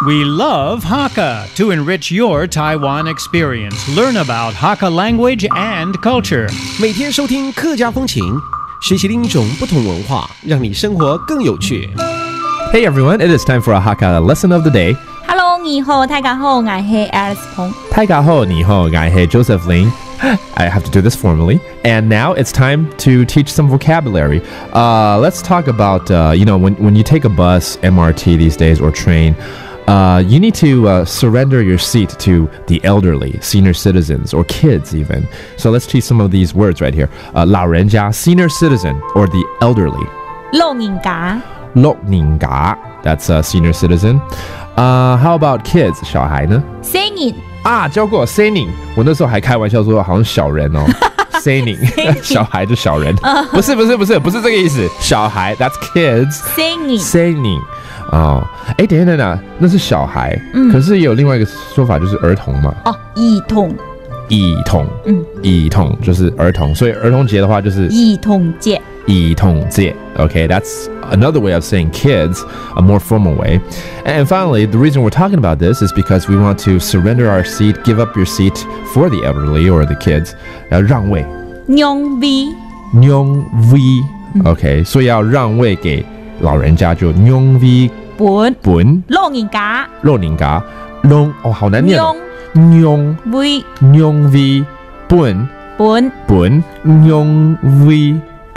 We love Hakka to enrich your Taiwan experience. Learn about Hakka language and culture. 每天收听客家风情，学习另一种不同文化，让你生活更有趣。Hey everyone, it is time for a Hakka lesson of the day. Hello， 你好，大家好，我是 Alice Pong。大家好，你好，我是 Joseph Ling. I have to do this formally. And now it's time to teach some vocabulary. Let's talk about, when you take a bus, MRT these days, or train, you need to surrender your seat to the elderly, senior citizens, or kids even. So let's teach some of these words right here. 老人家, senior citizen, or the elderly. 老人家 老人家, that's a senior citizen. How about kids, 小孩呢？成人教过 Saining， 我那时候还开玩笑说好像小人哦，Saining 小孩就小人，不是这个意思，小孩 that's kids， Saining 等一下，那是小孩，可是也有另外一个说法就是儿童嘛，儿童，儿童就是儿童，所以儿童节的话就是儿童节。Okay, that's another way of saying kids, a more formal way. And finally, the reason we're talking about this is because we want to surrender our seat, give up your seat for the elderly or the kids. 让位，让位 Okay, 所以要让位给老人家就让位本老人家好难念哦，让位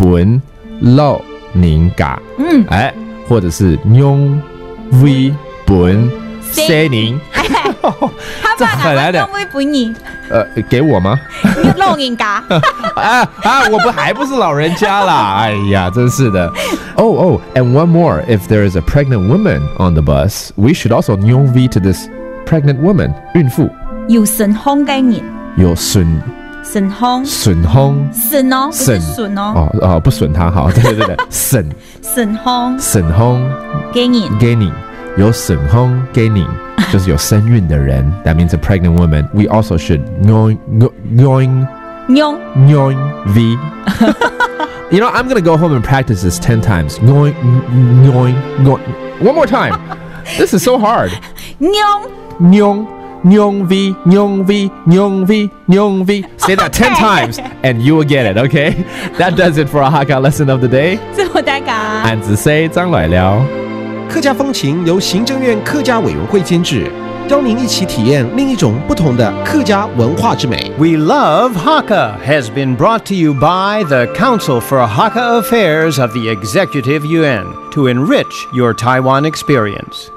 本老人家，或者是让位本谁您？这很难的。让位本你？给我吗？老人家我还不是老人家啦！哎呀，真是的。And one more. If there is a pregnant woman on the bus, we should also 让位 to this pregnant woman. 孕妇。有顺风嘅人。有顺风，顺哦，不是顺哦。不损他好，对，顺风给你有顺风给你，就是有身孕的人。That means a pregnant woman. We also should 让位。I'm gonna go home and practice this 10 times. 让 One more time. This is so hard. 让位 Say that 10 times and you will get it, okay? That does it for our Hakka lesson of the day. 祝大家俺子 say 张来了。客家风情由行政院客家委员会监制，邀您一起体验另一种不同的客家文化之美。 We Love Hakka has been brought to you by the Council for Hakka Affairs of the Executive Yuan to enrich your Taiwan experience.